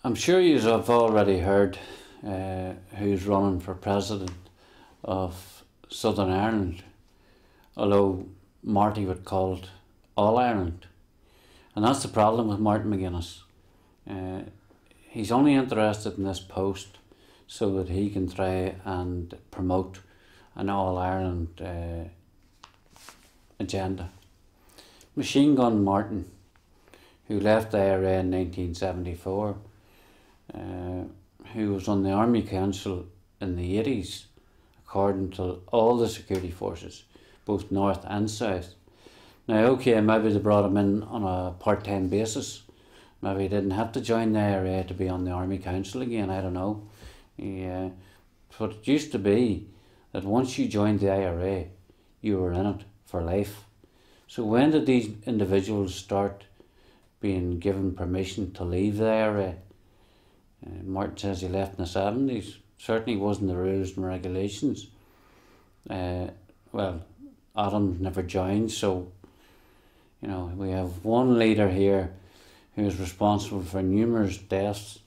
I'm sure you have already heard who's running for president of Southern Ireland, although Marty would call it All Ireland. And that's the problem with Martin McGuinness. He's only interested in this post so that he can try and promote an All Ireland agenda. Machine Gun Martin, who left the IRA in 1974, who was on the Army Council in the 80s, according to all the security forces, both north and south. Now, okay, maybe they brought him in on a part-time basis. Maybe he didn't have to join the IRA to be on the Army Council again, I don't know. But it used to be that once you joined the IRA, you were in it for life. So when did these individuals start being given permission to leave the IRA? Martin says he left in the 70s. Certainly wasn't the rules and regulations. Well, Adam never joined, so you know, we have one leader here who is responsible for numerous deaths,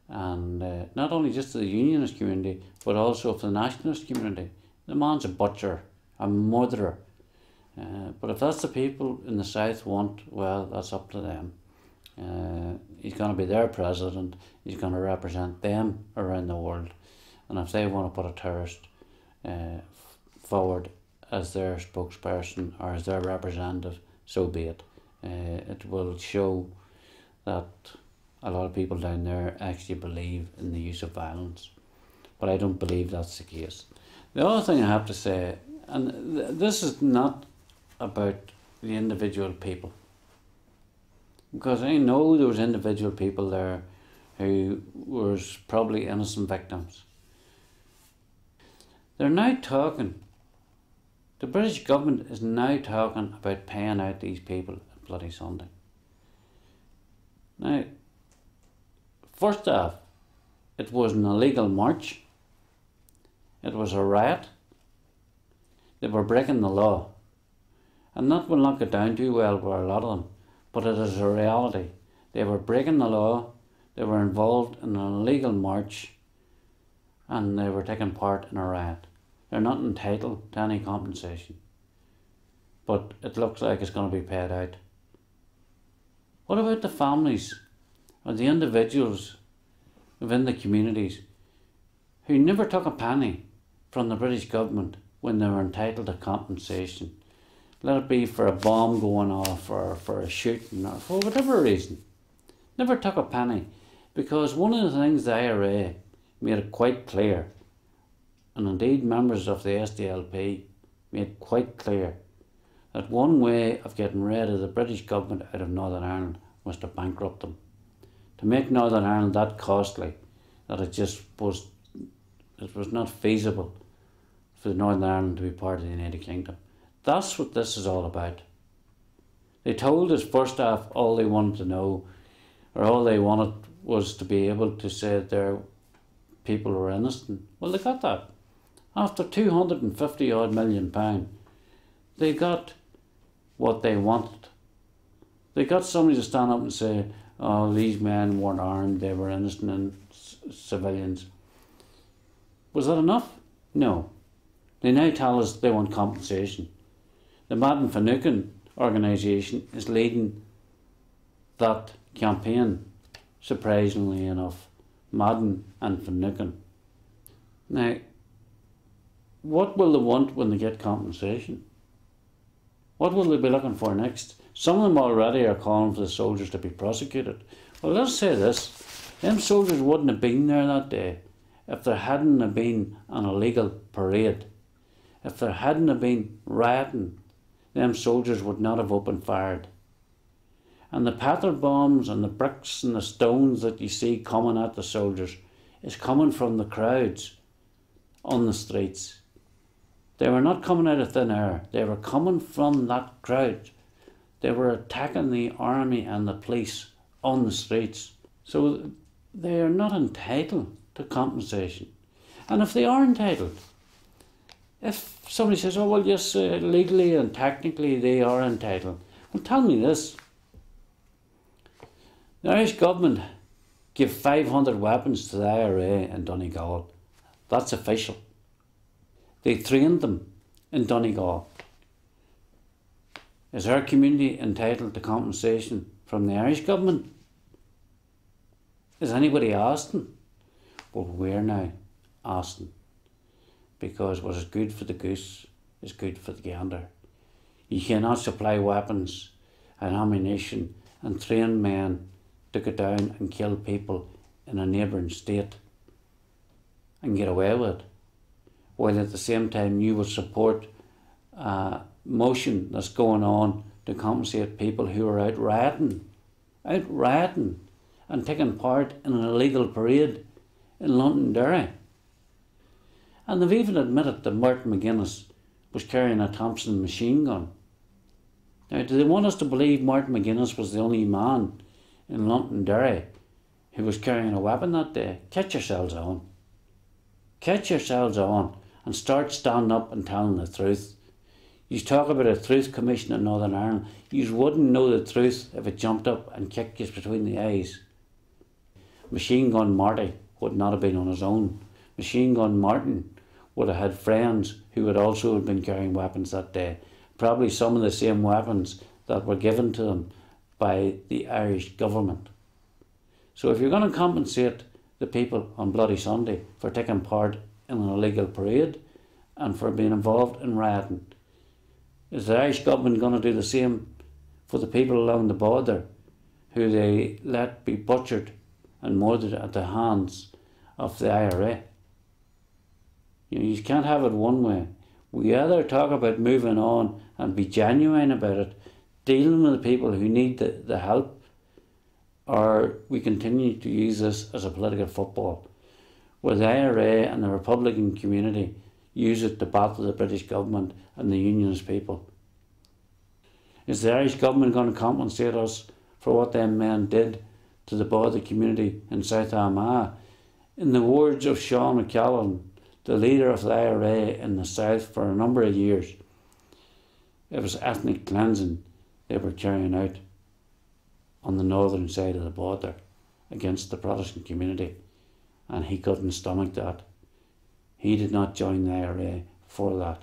and not only just the unionist community, but also for the nationalist community. The man's a butcher, a murderer. But if that's the people in the south want, well, that's up to them. He's going to be their president. He's going to represent them around the world, and if they want to put a terrorist forward as their spokesperson or as their representative, so be it. It will show that a lot of people down there actually believe in the use of violence, but I don't believe that's the case. The other thing I have to say, and this is not about the individual people, because I know there was individual people there who was probably innocent victims. They're now talking, the British government is now talking about paying out these people at bloody Sunday. Now, first off, it was an illegal march. It was a riot. They were breaking the law. And that will not get down too well for a lot of them, but it is a reality. They were breaking the law, they were involved in an illegal march, and they were taking part in a riot. They're not entitled to any compensation, but it looks like it's going to be paid out. What about the families or the individuals within the communities who never took a penny from the British government when they were entitled to compensation? Let it be for a bomb going off or for a shooting or for whatever reason. Never took a penny, because one of the things the IRA made it quite clear, and indeed members of the SDLP made quite clear, that one way of getting rid of the British government out of Northern Ireland was to bankrupt them. To make Northern Ireland that costly that it was not feasible for Northern Ireland to be part of the United Kingdom. That's what this is all about. They told us first off all they wanted to know, or all they wanted was to be able to say that their people were innocent. Well, they got that. After £250 odd million, they got what they wanted. They got somebody to stand up and say, oh, these men weren't armed, they were innocent civilians. Was that enough? No. They now tell us they want compensation. The Madden Finucane organisation is leading that campaign, surprisingly enough. Madden and Finucane. Now, what will they want when they get compensation? What will they be looking for next? Some of them already are calling for the soldiers to be prosecuted. Well, let's say this. Them soldiers wouldn't have been there that day if there hadn't have been an illegal parade. If there hadn't have been rioting, them soldiers would not have opened fire. And the patter bombs and the bricks and the stones that you see coming at the soldiers is coming from the crowds on the streets. They were not coming out of thin air. They were coming from that crowd. They were attacking the army and the police on the streets. So they are not entitled to compensation. And if they are entitled, if somebody says, oh, well, yes, legally and technically they are entitled. Well, tell me this. The Irish government give 500 weapons to the IRA in Donegal. That's official. They trained them in Donegal. Is our community entitled to compensation from the Irish government? Is anybody asking? Well, we're now asking, because what is good for the goose is good for the gander. You cannot supply weapons and ammunition and train men to go down and kill people in a neighbouring state and get away with it, while at the same time you will support a motion that's going on to compensate people who are out rioting and taking part in an illegal parade in Londonderry. And they've even admitted that Martin McGuinness was carrying a Thompson machine gun. Now, do they want us to believe Martin McGuinness was the only man in Londonderry who was carrying a weapon that day? Catch yourselves on. Catch yourselves on and start standing up and telling the truth. You talk about a truth commission in Northern Ireland. You wouldn't know the truth if it jumped up and kicked you between the eyes. Machine Gun Marty would not have been on his own. Machine Gun Martin would have had friends who would also have been carrying weapons that day. Probably some of the same weapons that were given to them by the Irish government. So if you're going to compensate the people on Bloody Sunday for taking part in an illegal parade and for being involved in rioting, is the Irish government going to do the same for the people along the border who they let be butchered and murdered at the hands of the IRA? You can't have it one way. We either talk about moving on and be genuine about it, dealing with the people who need the help, or we continue to use this as a political football, where the IRA and the Republican community use it to battle the British government and the Unionist people. Is the Irish government going to compensate us for what them men did to the border community in South Armagh? In the words of Sean O'Callaghan, the leader of the IRA in the South for a number of years, it was ethnic cleansing they were carrying out on the northern side of the border against the Protestant community, and he couldn't stomach that. He did not join the IRA for that.